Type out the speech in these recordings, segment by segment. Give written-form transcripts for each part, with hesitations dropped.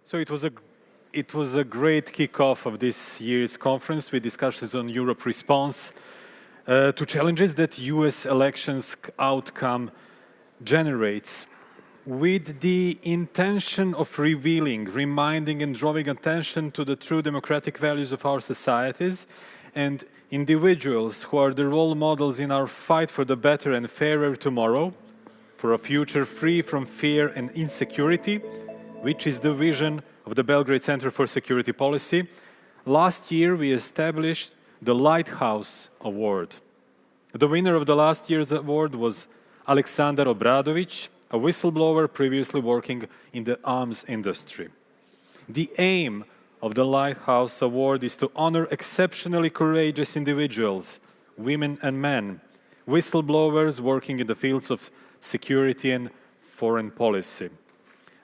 So it was a great kickoff of this year's conference with discussions on Europe's response to challenges that US elections outcome generates, with the intention of revealing, reminding and drawing attention to the true democratic values of our societies and individuals who are the role models in our fight for the better and fairer tomorrow, for a future free from fear and insecurity, which is the vision of the Belgrade Centre for Security Policy. Last year, we established the Lighthouse Award. The winner of the last year's award was Aleksandar Obradović, a whistleblower previously working in the arms industry. The aim of the Lighthouse Award is to honor exceptionally courageous individuals, women and men, whistleblowers working in the fields of security and foreign policy.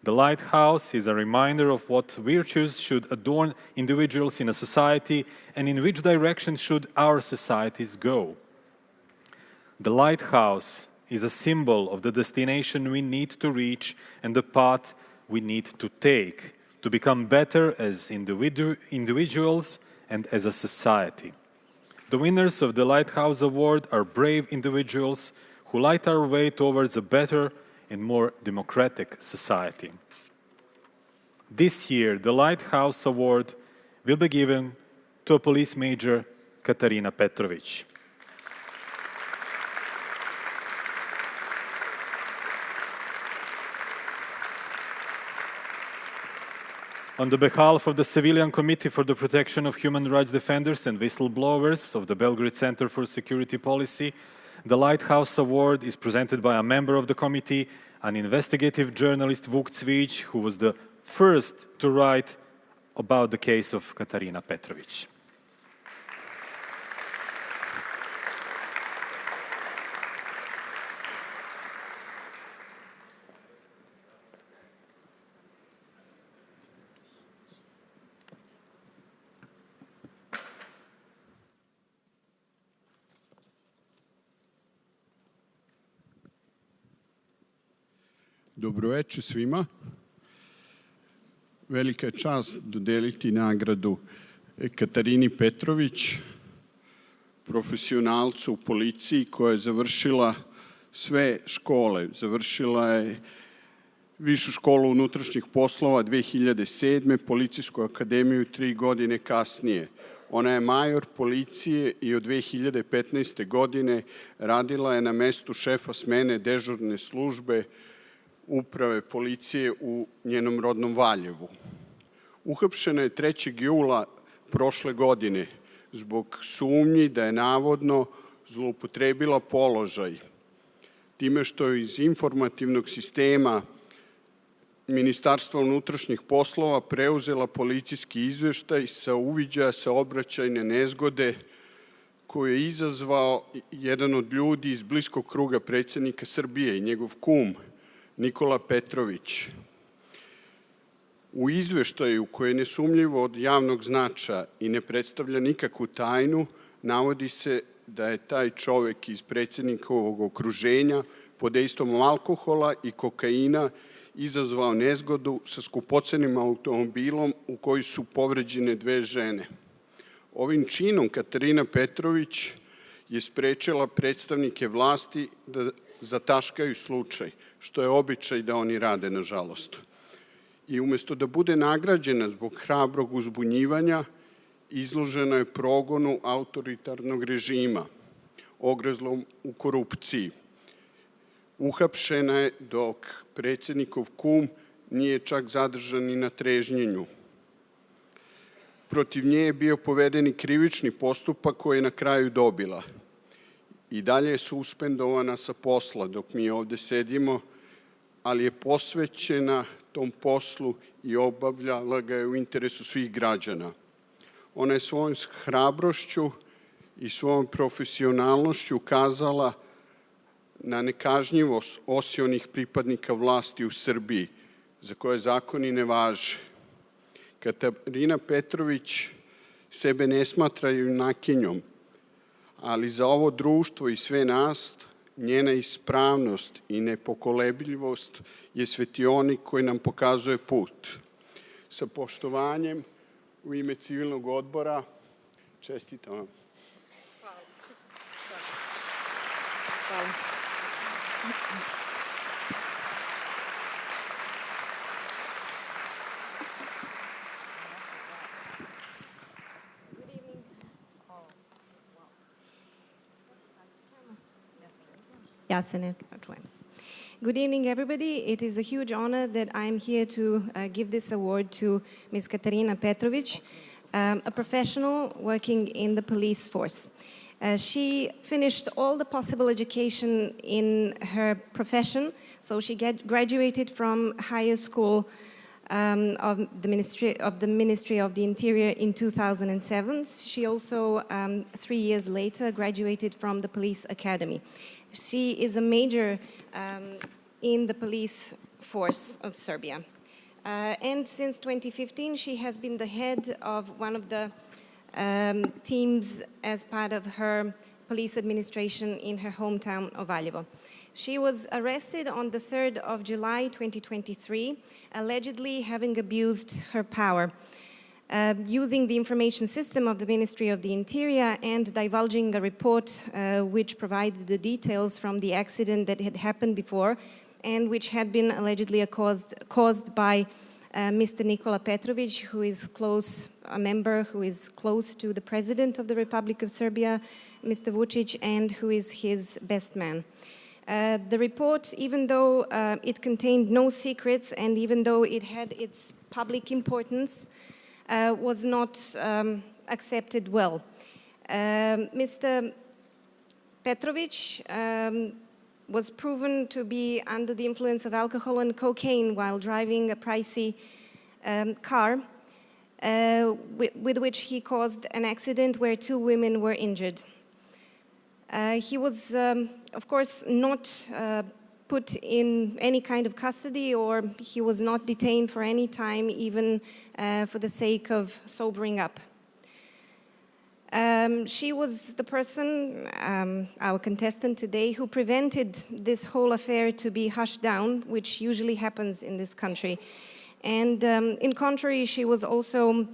The Lighthouse is a reminder of what virtues should adorn individuals in a society and in which direction should our societies go. The Lighthouse is a symbol of the destination we need to reach and the path we need to take to become better as individuals and as a society. The winners of the Lighthouse Award are brave individuals who light our way towards a better and more democratic society. This year, the Lighthouse Award will be given to a police major, Katarina Petrović. On the behalf of the Civilian Committee for the Protection of Human Rights Defenders and Whistleblowers of the Belgrade Centre for Security Policy, the Lighthouse Award is presented by a member of the committee, an investigative journalist, Vuk Cvijić, who was the first to write about the case of Katarina Petrović. Dobroveče svima. Velika je čast dodeliti nagradu Katarini Petrović, profesionalcu u policiji koja je završila sve škole. Završila je Višu školu unutrašnjih poslova 2007. Policijsku akademiju 3 godine kasnije. Ona je major policije i od 2015. godine radila je na mestu šefa smene dežurne službe uprave policije u njenom rodnom Valjevu. Uhapšena je 3. jula prošle godine zbog sumnji da je navodno zloupotrebila položaj time što je iz informativnog sistema Ministarstva unutrašnjih poslova preuzela policijski izveštaj sa uviđaja saobraćajne nezgode koju je izazvao jedan od ljudi iz bliskog kruga predsjednika Srbije i njegov kum, Nikola Petrović. U izveštaju koje je nesumnjivo od javnog značaja i ne predstavlja nikakvu tajnu, navodi se da je taj čovek iz predsjednikovog okruženja pod dejstvom alkohola i kokaina izazvao nezgodu sa skupocenim automobilom u kojoj su povređene 2 žene. Ovim činom Katarina Petrović je sprečila predstavnike vlasti da zataškaju slučaj, što je običaj da oni rade, nažalost. I umesto da bude nagrađena zbog hrabrog uzbunjivanja, izložena je progonu autoritarnog režima, ogrezlom u korupciji. Uhapšena je dok predsjednikov kum nije čak zadržan ni na trežnjenju. Protiv nje je bio poveden i krivični postupak koji je na kraju dobila. I dalje je suspendovana sa posla dok mi ovde sedimo, ali je posvećena tom poslu i obavljala ga je u interesu svih građana. Ona je svojom hrabrošću i svojom profesionalnošću ukazala na nekažnjivost osionih pripadnika vlasti u Srbiji, za koje zakoni ne važe. Katarina Petrović sebe ne smatra junakinjom, ali za ovo društvo i sve nas njena ispravnost i nepokolebljivost je svetionik koji nam pokazuje put. sa poštovanjem u ime civilnog odbora. Čestitam vam. Hvala. Good evening, everybody. It is a huge honor that I'm here to give this award to Ms. Katarina Petrović, a professional working in the police force. She finished all the possible education in her profession, so she graduated from higher school of the Ministry of the Interior in 2007. She also, 3 years later, graduated from the Police Academy. She is a major in the police force of Serbia. And since 2015, she has been the head of one of the teams as part of her police administration in her hometown of Valjevo. She was arrested on the 3rd of July 2023, allegedly having abused her power, using the information system of the Ministry of the Interior and divulging a report which provided the details from the accident that had happened before and which had been allegedly caused by Mr. Nikola Petrović, who is a member who is close to the President of the Republic of Serbia, Mr. Vučić, and who is his best man. The report, even though it contained no secrets and even though it had its public importance, was not accepted well. Mr. Petrović was proven to be under the influence of alcohol and cocaine while driving a pricey car, with which he caused an accident where 2 women were injured. He was, of course, not put in any kind of custody, or he was not detained for any time, even for the sake of sobering up. She was the person, our contestant today, who prevented this whole affair to be hushed down, which usually happens in this country. And in contrary, she was also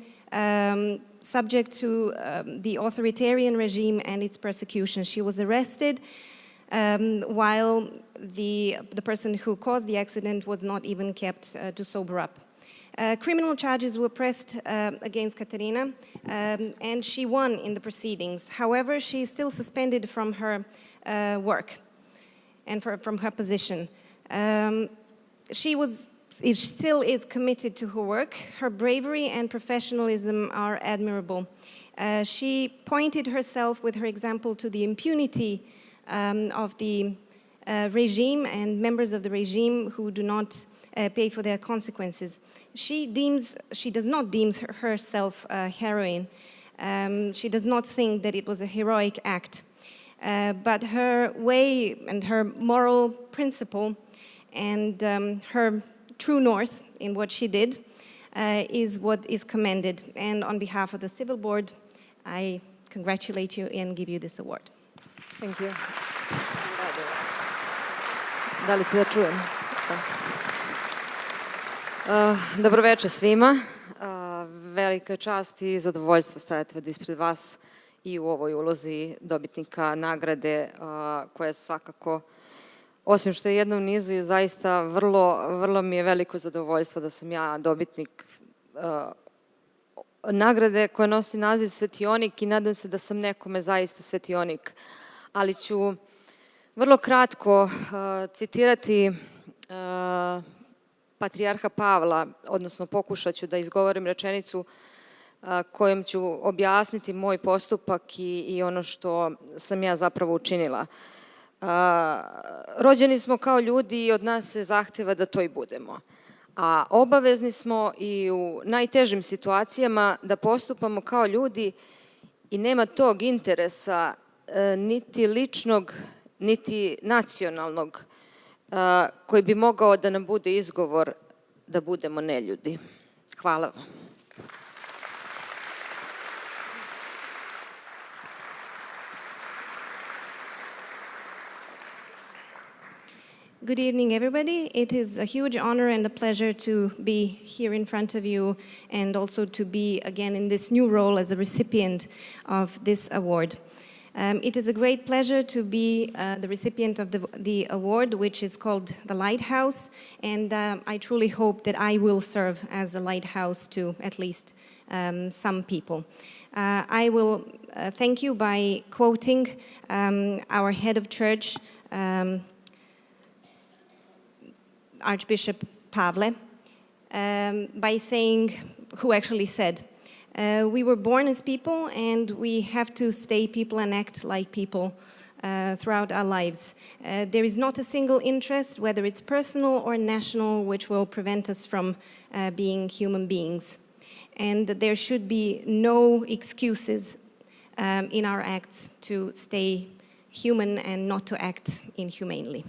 subject to the authoritarian regime and its persecution. She was arrested while the person who caused the accident was not even kept to sober up. Criminal charges were pressed against Katarina, and she won in the proceedings. However, she is still suspended from her work and from her position. She still is committed to her work. Her bravery and professionalism are admirable. She pointed herself with her example to the impunity of the regime and members of the regime who do not pay for their consequences. She does not deem herself a heroine. She does not think that it was a heroic act. But her way and her moral principle and her true north in what she did is what is commended. And on behalf of the Civil Board, I congratulate you and give you this award. Thank you. Da li se da čujem? Dobroveče svima. Velika čast i zadovoljstvo stajati ovdje ispred vas i u ovoj ulozi dobitnika nagrade koja je svakako, osim što je jedna u nizu, je zaista vrlo mi je veliko zadovoljstvo da sam ja dobitnik nagrade koja nosi naziv Svetionik i nadam se da sam nekome zaista svetionik. Ali ću vrlo kratko citirati patrijarha Pavla, odnosno pokušat ću da izgovorim rečenicu kojom ću objasniti moj postupak i ono što sam ja zapravo učinila. Rođeni smo kao ljudi i od nas se zahteva da to i budemo. A obavezni smo i u najtežim situacijama da postupamo kao ljudi i nema tog interesa niti ličnog, niti nacionalnog koji bi mogao da nam bude izgovor da budemo neljudi. Hvala vam. Good evening, everybody. It is a huge honor and a pleasure to be here in front of you and also to be again in this new role as a recipient of this award. It is a great pleasure to be the recipient of the award, which is called the Lighthouse, and I truly hope that I will serve as a lighthouse to at least some people. I will thank you by quoting our head of church, Archbishop Pavle, by saying, who actually said, we were born as people and we have to stay people and act like people throughout our lives. There is not a single interest, whether it's personal or national, which will prevent us from being human beings. And there should be no excuses in our acts to stay human and not to act inhumanely.